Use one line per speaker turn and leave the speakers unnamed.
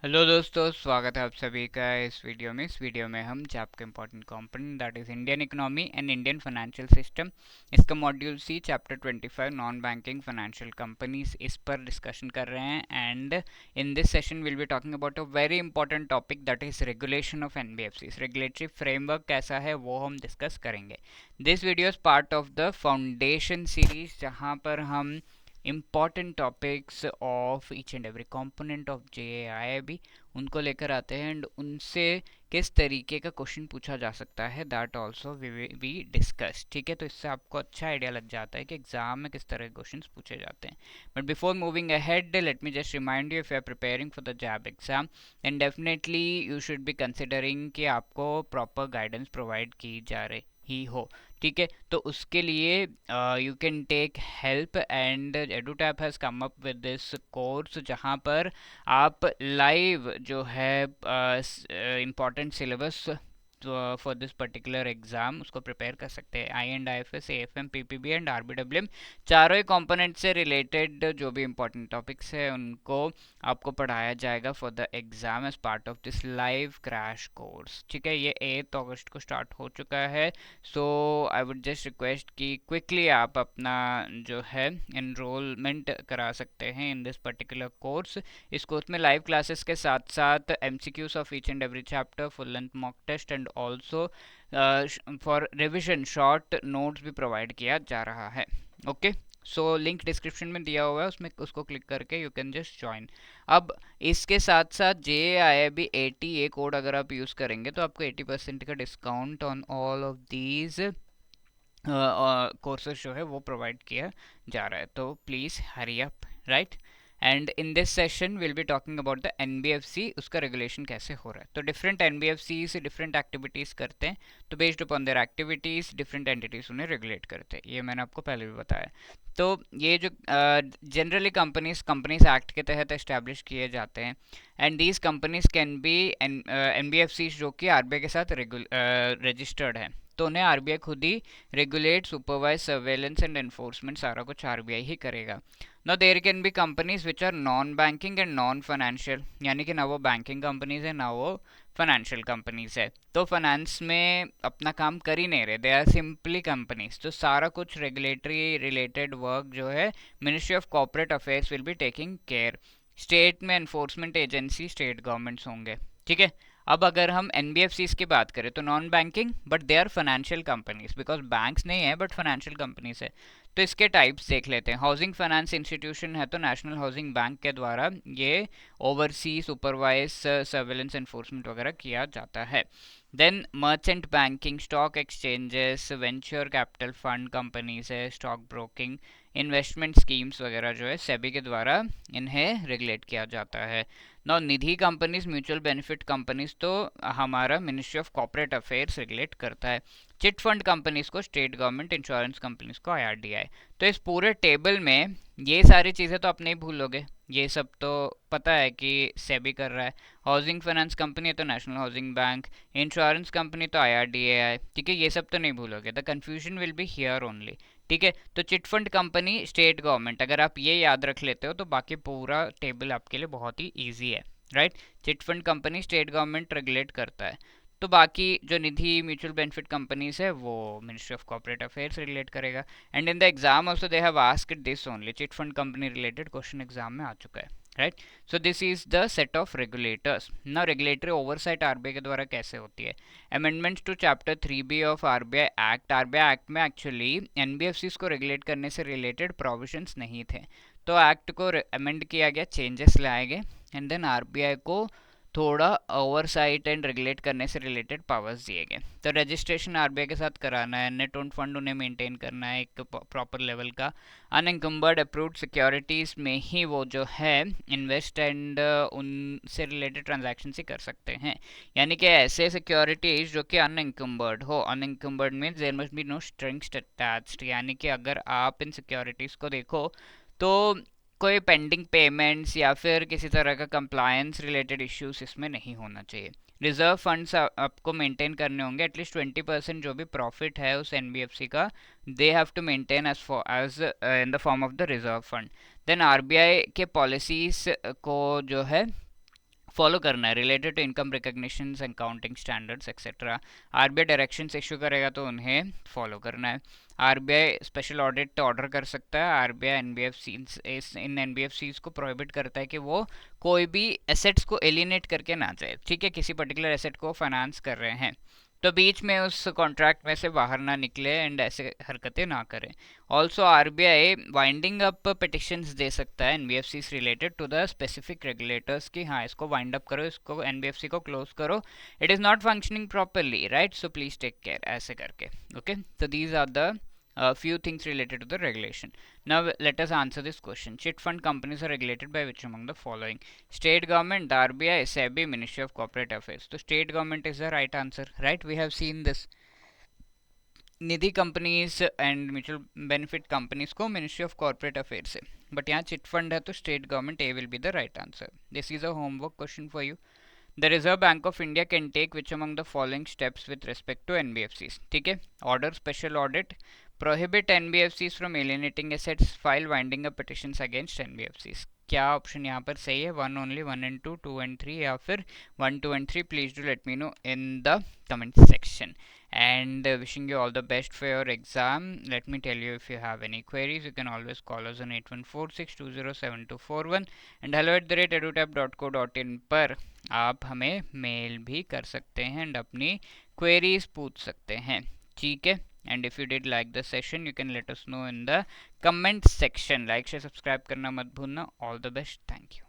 Hello दोस्तों, स्वागत है आप सभी का इस वीडियो में हम chapter important component that is Indian economy and Indian financial system, इसका module C chapter 25 non banking financial companies, इस पर डिस्कशन कर रहे हैं। And in this session will be talking about a very important topic that is regulation of NBFC. Regulatory framework कैसा है वो हम डिस्कस करेंगे। This video is part of the foundation series, जहाँ पर हम important topics of each and every component of JAIIB उनको लेकर आते हैं एंड उनसे किस तरीके का क्वेश्चन पूछा जा सकता है दैट आल्सो वी डिस्कस। ठीक है, तो इससे आपको अच्छा आइडिया लग जाता है कि एग्जाम में किस तरह के क्वेश्चंस पूछे जाते हैं। But before moving ahead, let me just remind you, if you are preparing for the JAIIB exam then definitely you should be considering कि आपको प्रॉपर गाइडेंस प्रोवाइड की जा रही ही हो। ठीक है, तो उसके लिए you can take help and Edutap has come up with this course, जहाँ पर आप लाइव जो है important syllabus for this particular exam उसको प्रिपेयर कर सकते हैं। I and I F S, A F M, P P B and R B W M, चारों ही कॉम्पोनेंट से रिलेटेड जो भी इंपॉर्टेंट टॉपिक्स है उनको आपको पढ़ाया जाएगा for the exam as part of this live crash course. ठीक है, ये 8 अगस्त को स्टार्ट हो चुका है। So I would just request कि क्विकली आप अपना जो है एनरोलमेंट करा सकते हैं इन दिस पर्टिकुलर कोर्स। इस कोर्स में लाइव क्लासेस के साथ साथ MCQs of each and every chapter, full length mock test and also for revision short notes भी प्रोवाइड किया जा रहा है। ओके, सो लिंक डिस्क्रिप्शन में दिया हुआ है, उसमें उसको क्लिक करके यू कैन जस्ट ज्वाइन। अब इसके साथ साथ JIIB 80 ये कोड अगर आप यूज़ करेंगे तो आपको 80% का discount on all of these courses जो है वो प्रोवाइड किया जा रहा है। तो please hurry up, right. And in this session will be talking about the NBFC, उसका रेगुलेशन कैसे हो रहा है। तो डिफरेंट एनबीएफसी से डिफरेंट एक्टिविटीज़ करते हैं, तो based upon their activities different entities उन्हें रेगुलेट करते हैं, ये मैंने आपको पहले भी बताया। तो ये जो जनरली कंपनीज एक्ट के तहत एस्टैब्लिश किए जाते हैं and these companies can be NBFC जो कि आरबीआई के साथ रजिस्टर्ड है, तो उन्हें आरबीआई खुद ही regulate, supervise, surveillance and enforcement सारा कुछ आरबीआई ही करेगा। Now there can be companies which are non banking and non financial, यानी कि ना वो बैंकिंग कंपनीज है ना वो फाइनेंशियल कंपनीज है, तो फाइनेंस में अपना काम कर ही नहीं रहे, दे आर सिंपली कंपनीज। तो सारा कुछ रेगुलेटरी रिलेटेड वर्क जो है ministry of corporate affairs will be taking care. State में एनफोर्समेंट एजेंसी स्टेट गवर्नमेंट्स होंगे। ठीक है, अब अगर हम एनबीएफसीज की बात करें तो non banking but they are financial companies, because banks नहीं है बट फाइनेंशियल कंपनीज है। तो इसके टाइप्स देख लेते हैं। हाउसिंग फाइनेंस इंस्टीट्यूशन है तो नेशनल हाउसिंग बैंक के द्वारा ये ओवरसी, सुपरवाइज, सर्वेलेंस, एनफोर्समेंट वगैरह किया जाता है। Then merchant banking, stock exchanges, venture capital fund companies है, स्टॉक ब्रोकिंग, इन्वेस्टमेंट स्कीम्स वगैरह जो है सेबी के द्वारा इन्हें रेगुलेट किया जाता है। नौ निधि कंपनीज, म्यूचुअल बेनिफिट कंपनीज तो हमारा ministry of corporate affairs regulate करता है। चिट फंड कंपनीज को स्टेट गवर्नमेंट, इंश्योरेंस कंपनीज को IRDAI। तो इस पूरे टेबल में ये सारी चीज़ें तो आप नहीं भूलोगे, ये सब तो पता है कि सेबी कर रहा है। हाउसिंग फाइनेंस कंपनी है तो national housing bank, insurance company तो IRDAI। ठीक है, ये सब तो नहीं भूलोगे, the confusion will be here only. ठीक है, तो chit fund company state government, अगर आप ये याद रख लेते हो तो बाकी पूरा टेबल आपके लिए बहुत ही ईजी है, right. Chit fund company state government regulate करता है, तो बाकी जो निधि, म्यूचुअल बेनिफिट कंपनीज है वो ministry of corporate affairs relate करेगा। And in the exam also they have asked this only, chit fund company related question exam में आ चुका है, right. So this is the set of regulators. Now regulatory oversight RBI के द्वारा कैसे होती है। Amendments to chapter 3B of RBI act में एक्चुअली एनबीएफसीज को रेगुलेट करने से रिलेटेड प्रोविजंस नहीं थे, तो एक्ट को अमेंड किया गया, चेंजेस लाए गए एंड देन आरबीआई को थोड़ा ओवरसाइट एंड रेगुलेट करने से रिलेटेड पावर्स दिए गए। तो रजिस्ट्रेशन आरबीआई के साथ कराना है, नेट ओन फंड उन्हें मेंटेन करना है एक प्रॉपर लेवल का, अनइंकम्बर्ड अप्रूव्ड सिक्योरिटीज में ही वो जो है इन्वेस्ट एंड उनसे रिलेटेड ट्रांजैक्शन ही कर सकते हैं, यानी कि ऐसे सिक्योरिटीज जो कि अनइंकम्बर्ड हो। Unencumbered means there must be no strings attached, यानी कि अगर आप इन सिक्योरिटीज को देखो तो कोई पेंडिंग पेमेंट्स या फिर किसी तरह का कंप्लायंस रिलेटेड इश्यूज इसमें नहीं होना चाहिए। रिजर्व फंड्स आपको मेंटेन करने होंगे, एटलीस्ट 20% जो भी प्रॉफिट है उस एनबीएफसी का they have to maintain as in the form of the reserve fund. Then RBI के पॉलिसीज को जो है फॉलो करना है related to income recognition, accounting standards etcetera. RBI directions issue करेगा तो उन्हें फॉलो करना है। आरबीआई स्पेशल ऑडिट ऑर्डर कर सकता है। आरबीआई एनबीएफसी इन एनबीएफसीज को प्रोहिबिट करता है कि वो कोई भी एसेट्स को एलिनेट करके ना जाए, ठीक है, किसी पर्टिकुलर एसेट को फाइनेंस कर रहे हैं तो बीच में उस कॉन्ट्रैक्ट में से बाहर ना निकले एंड ऐसे हरकतें ना करें। Also RBI winding up petitions दे सकता है NBFC related to the specific regulators कि हाँ इसको वाइंड अप करो, इसको एनबीएफसी को क्लोज करो, it is not functioning properly, right, so please take care, ऐसे करके। Okay, so these are the few things related to the regulation. Now let us answer this question. Chit fund companies are regulated by which among the following? State government, the RBI, SEBI, Ministry of Corporate Affairs. So state government is the right answer, right? We have seen this. Nidhi companies and mutual benefit companies को ministry of corporate affairs है, but यहाँ chit fund है तो state government, A will be the right answer. This is a homework question for you. The reserve bank of India can take which among the following steps with respect to NBFCs, ठीक है, order special audit, prohibit NBFCs from alienating assets, file winding up petitions against NBFCs. क्या option यहाँ पर सही है? 1 only, 1 and 2, 2 and 3, या फिर 1, 2 and 3? Please do let me know in the comment section and wishing you all the best for your exam. Let me tell you, if you have any queries you can always call us on 8146207241 and hello@edutab.co.in पर आप हमें mail भी कर सकते हैं and अपनी queries पूछ सकते हैं, ठीक है। And if you did like the session you can let us know in the comment section. Like share subscribe करना मत भूलना। All the best, thank you.